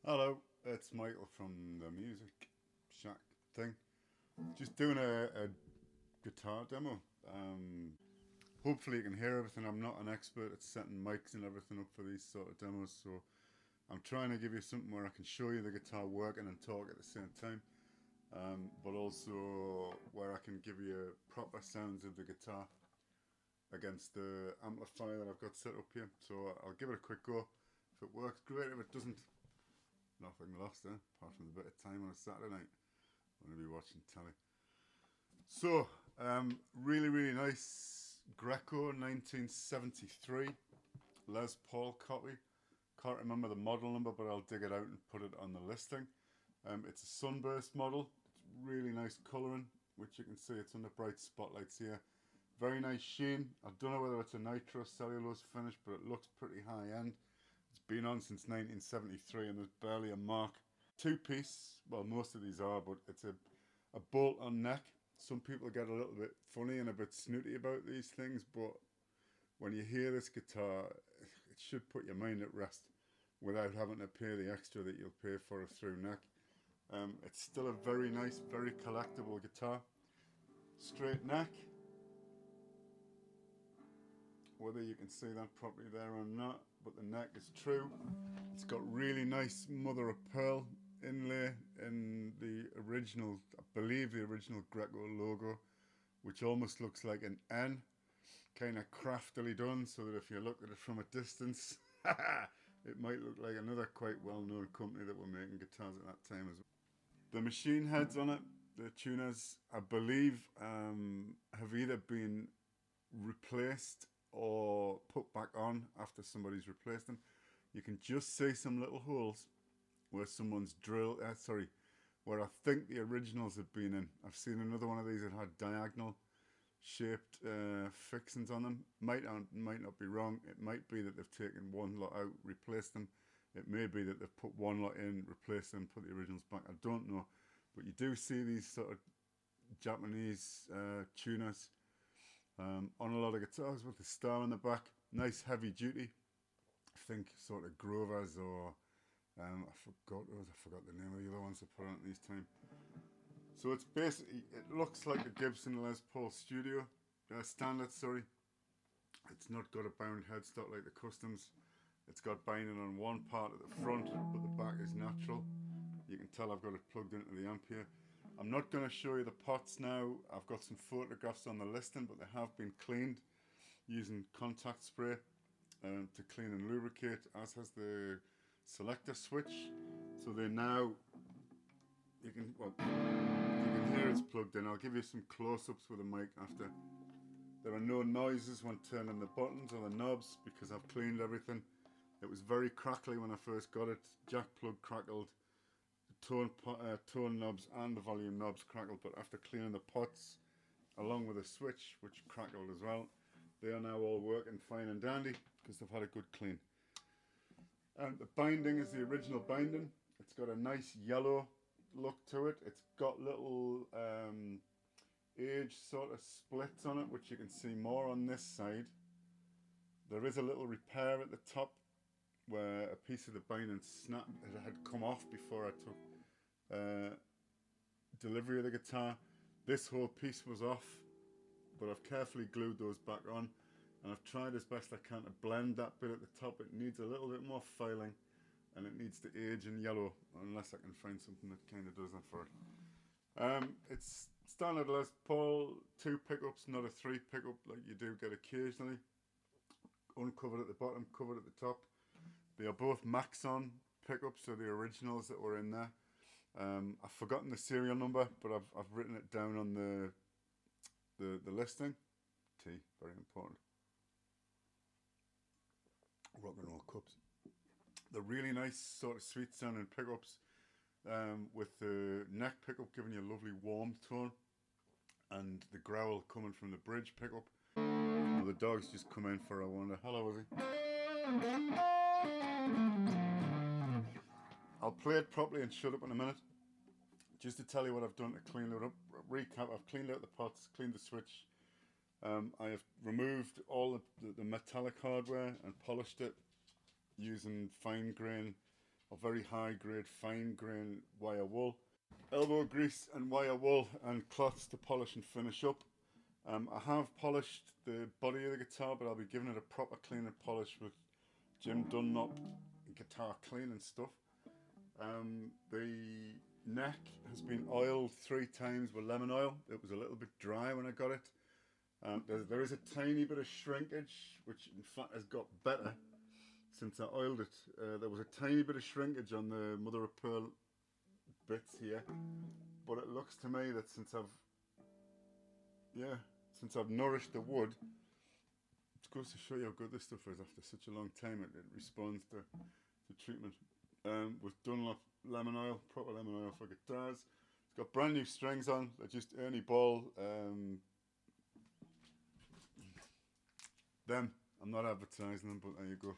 Hello, it's Michael from the Music Shack thing. Just doing a guitar demo. Hopefully you can hear everything. I'm not an expert at setting mics and everything up for these sort of demos, so I'm trying to give you something where I can show you the guitar working and talk at the same time, but also where I can give you proper sounds of the guitar against the amplifier that I've got set up here. So I'll give it a quick go. If it works, great. If it doesn't, nothing lost there, apart from the bit of time on a Saturday night. I'm going to be watching telly. So, really nice Greco 1973 Les Paul copy. Can't remember the model number, but I'll dig it out and put it on the listing. It's a Sunburst model. It's really nice colouring, which you can see it's under bright spotlights here. Very nice sheen. I don't know whether it's a nitro cellulose finish, but it looks pretty high end. It's been on since 1973 and there's barely a mark. Two-piece, well, most of these are, but it's a bolt-on neck. Some people get a little bit funny and a bit snooty about these things, but when you hear this guitar, it should put your mind at rest without having to pay the extra that you'll pay for a through neck. It's still a very nice, very collectible guitar. Straight neck. Whether you can see that properly there or not, but the neck is true. It's got really nice mother of pearl inlay in the original, I believe the original Greco logo, which almost looks like an N, kind of craftily done, so that if you look at it from a distance, it might look like another quite well-known company that were making guitars at that time as well. The machine heads on it, the tuners, I believe, have either been replaced or put back on after somebody's replaced them. You can just see some little holes where someone's drilled, where I think the originals have been in. I've seen another one of these that had diagonal shaped fixings on them. Might not be wrong. It might be that they've taken one lot out, replaced them. It may be that they've put one lot in, replaced them, put the originals back. I don't know. But you do see these sort of Japanese tuners on a lot of guitars with the star on the back. Nice heavy duty. I think sort of Grovers or I forgot the name of the other ones they put on at these time. So it's basically, it looks like a Gibson Les Paul Standard, sorry. It's not got a bound headstock like the Customs. It's got binding on one part at the front, but the back is natural. You can tell I've got it plugged into the amp here. I'm not going to show you the pots now. I've got some photographs on the listing, but they have been cleaned using contact spray to clean and lubricate, as has the selector switch. So they now, you can hear it's plugged in. I'll give you some close-ups with the mic after. There are no noises when turning the buttons or the knobs because I've cleaned everything. It was very crackly when I first got it. Jack plug crackled. Tone knobs and the volume knobs crackled, but after cleaning the pots along with the switch, which crackled as well, they are now all working fine and dandy because they've had a good clean. And the binding is the original binding. It's got a nice yellow look to it. It's got little age sort of splits on it, which you can see more on this side. There is a little repair at the top where a piece of the binding snapped. It had come off before I took delivery of the guitar. This whole piece was off, but I've carefully glued those back on, and I've tried as best I can to blend that bit at the top. It needs a little bit more filing, and it needs to age in yellow, unless I can find something that kind of does that for it. It's standard Les Paul, 2 pickups, not a 3 pickup like you do get occasionally. Uncovered at the bottom, covered at the top. They are both Maxon pickups, so the originals that were in there. I've forgotten the serial number, but I've written it down on the listing. T, very important. Rock and roll cups. They're really nice, sort of sweet sounding pickups, with the neck pickup giving you a lovely warm tone, and the growl coming from the bridge pickup. Well, the dog's just come in for a wander. Hello, Ozzy. I'll play it properly and shut up in a minute. Just to tell you what I've done to clean it up. Recap, I've cleaned out the pots, cleaned the switch. I have removed all the metallic hardware and polished it using fine grain or very high grade fine grain wire wool. Elbow grease and wire wool and cloths to polish and finish up. I have polished the body of the guitar, but I'll be giving it a proper clean and polish with Jim Dunlop guitar cleaning stuff. The neck has been oiled 3 times with lemon oil. It was a little bit dry when I got it. There is a tiny bit of shrinkage, which in fact has got better since I oiled it. There was a tiny bit of shrinkage on the mother of pearl bits here, but it looks to me that since I've nourished the wood, it goes to show you how good this stuff is. After such a long time, it responds to treatment. With Dunlop lemon oil, proper lemon oil for guitars. It's got brand new strings on. They're just Ernie Ball. Them. I'm not advertising them, but there you go.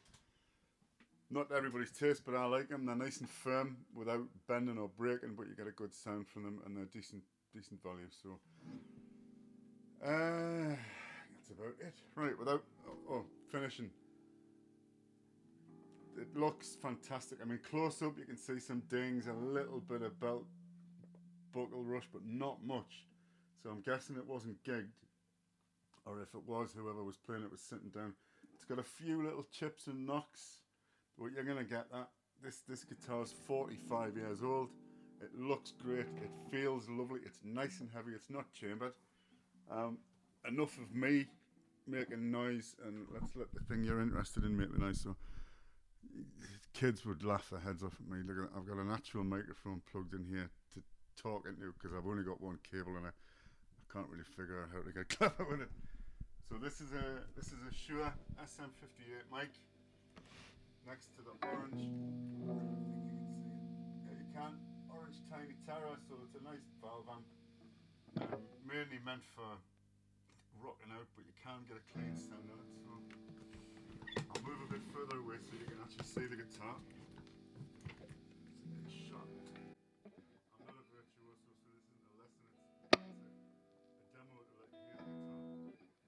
Not everybody's taste, but I like them. They're nice and firm without bending or breaking, but you get a good sound from them, and they're decent value. So that's about it. Right, without finishing. It looks fantastic. I mean, close up you can see some dings, a little bit of belt buckle rush, but not much. So I'm guessing it wasn't gigged, or if it was, whoever was playing it was sitting down. It's got a few little chips and knocks, but you're gonna get that. This guitar's 45 years old. It looks great. It feels lovely. It's nice and heavy. It's not chambered. Enough of me making noise, and let's let the thing you're interested in make the noise. So kids would laugh their heads off at me. Look, I've got an actual microphone plugged in here to talk into because I've only got one cable and I can't really figure out how to get clever with it. So this is a Shure SM58 mic next to the orange. I don't think you can see it. Yeah, you can. Orange Tiny Terror, so it's a nice valve amp. Mainly meant for rocking out, but you can get a clean sound on it. So I'll move a bit further away so you can actually see the guitar. It's a shot. I'm not a virtuoso, so this isn't a lesson. It's a demo to let you hear the guitar.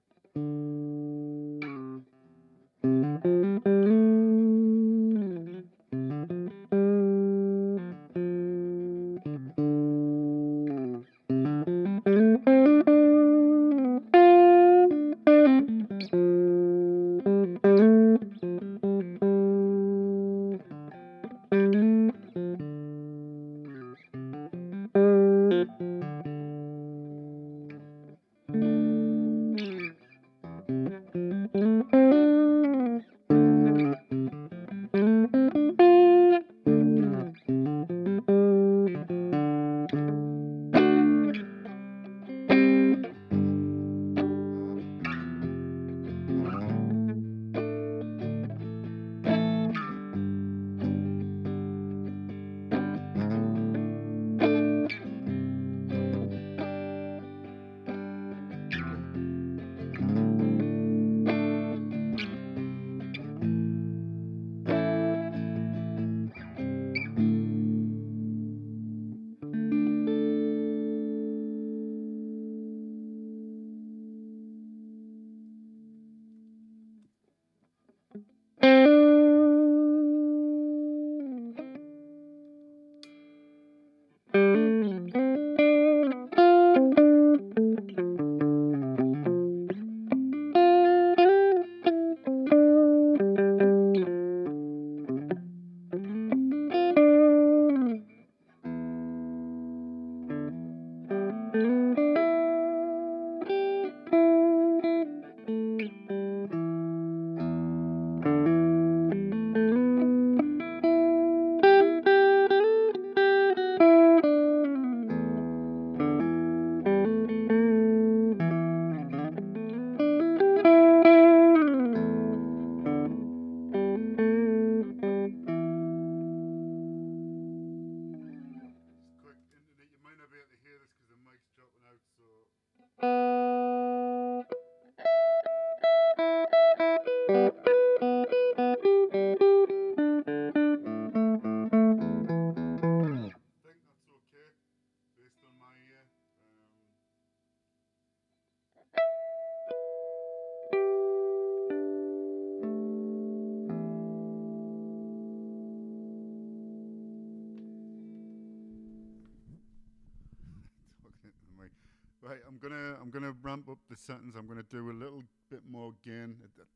Right, I'm gonna ramp up the settings. I'm gonna do a little bit more gain. The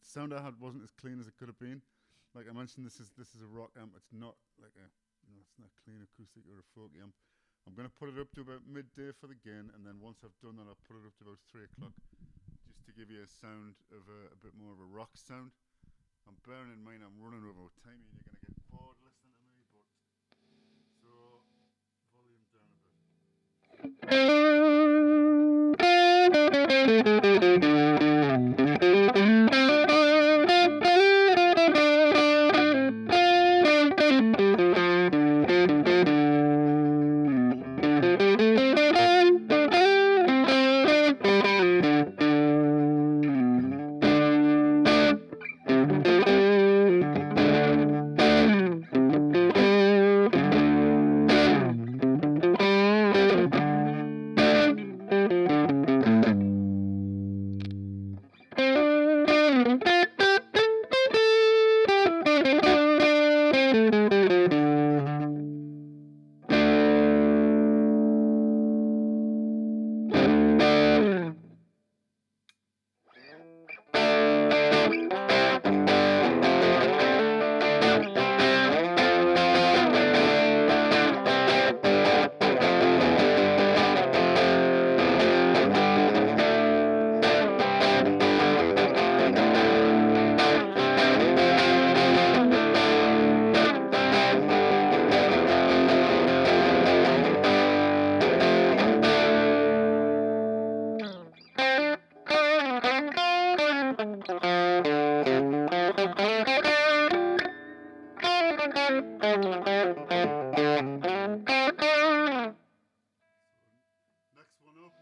sound I had wasn't as clean as it could have been. Like I mentioned, this is a rock amp. It's not like it's not clean acoustic or a folk amp. I'm gonna put it up to about midday for the gain, and then once I've done that, I'll put it up to about 3 o'clock, just to give you a sound of a bit more of a rock sound. I'm bearing in mind I'm running over time, and you're gonna get bored listening to me, but so volume down a bit. Next one up.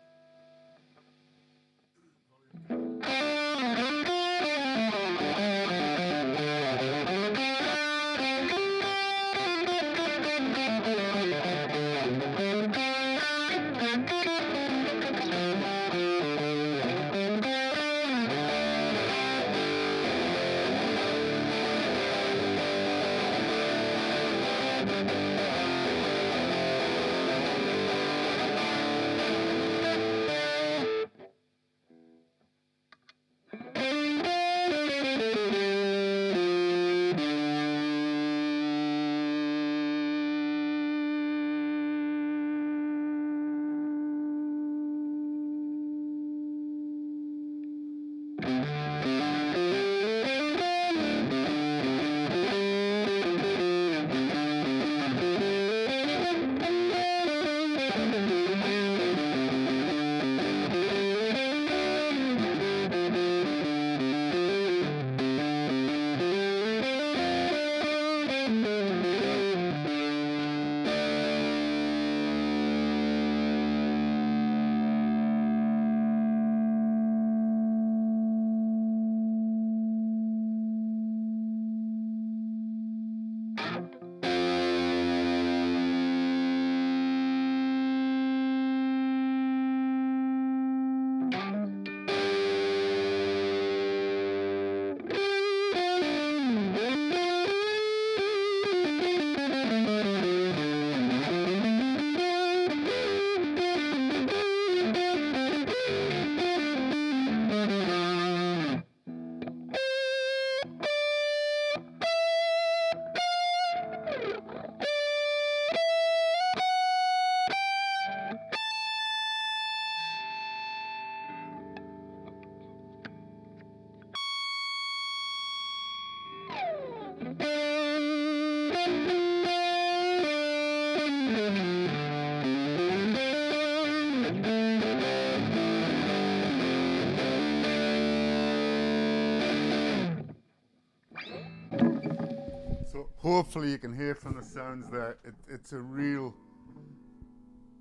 So hopefully you can hear from the sounds there. It's a real.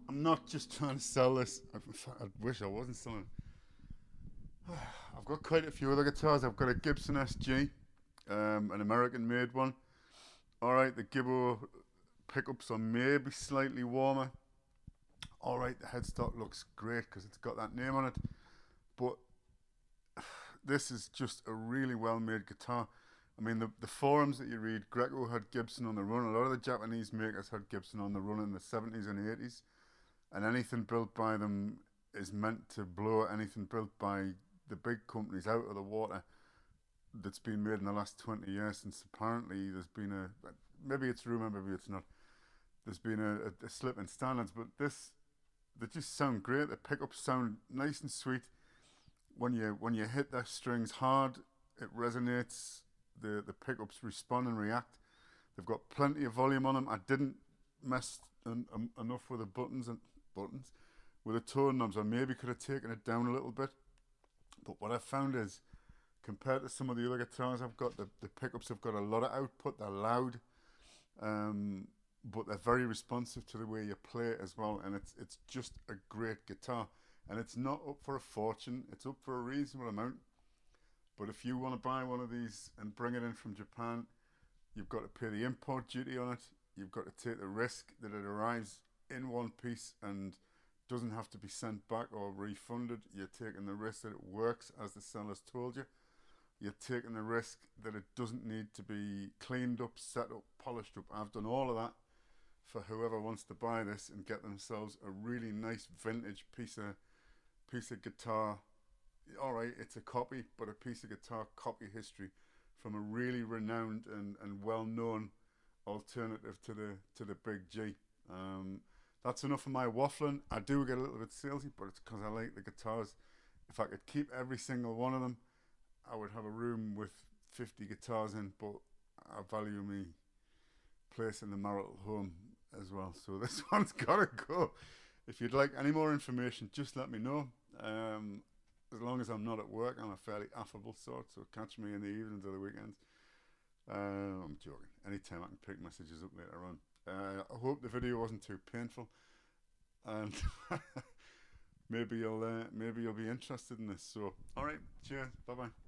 I'm not just trying to sell this. I wish I wasn't selling. I've got quite a few other guitars. I've got a Gibson SG, an American-made one. All right, the Gibbo pickups are maybe slightly warmer. All right, the headstock looks great because it's got that name on it. But this is just a really well-made guitar. I mean, the forums that you read, Greco had Gibson on the run. A lot of the Japanese makers had Gibson on the run in the 70s and 80s. And anything built by them is meant to blow anything built by the big companies out of the water that's been made in the last 20 years, since apparently there's been a, maybe it's rumour, maybe it's not, there's been a slip in standards, but they just sound great. The pickups sound nice and sweet. When you hit the strings hard, it resonates. The pickups respond and react. They've got plenty of volume on them. I didn't mess enough with the buttons with the tone knobs. I maybe could have taken it down a little bit. But what I found is, compared to some of the other guitars I've got, the pickups have got a lot of output. They're loud, but they're very responsive to the way you play it as well. And it's just a great guitar. And it's not up for a fortune. It's up for a reasonable amount. But if you want to buy one of these and bring it in from Japan, you've got to pay the import duty on it. You've got to take the risk that it arrives in one piece and doesn't have to be sent back or refunded. You're taking the risk that it works as the seller's told you. You're taking the risk that it doesn't need to be cleaned up, set up, polished up. I've done all of that for whoever wants to buy this and get themselves a really nice vintage piece of guitar. All right, it's a copy, but a piece of guitar copy history from a really renowned and well-known alternative to the Big G. That's enough of my waffling. I do get a little bit salesy, but it's because I like the guitars. If I could keep every single one of them, I would have a room with 50 guitars in, but I value me place in the marital home as well. So this one's gotta go. If you'd like any more information, just let me know. As long as I'm not at work, I'm a fairly affable sort, so catch me in the evenings or the weekends. I'm joking. Anytime I can pick messages up later on. I hope the video wasn't too painful, and maybe you'll be interested in this. So, all right, cheers, bye bye.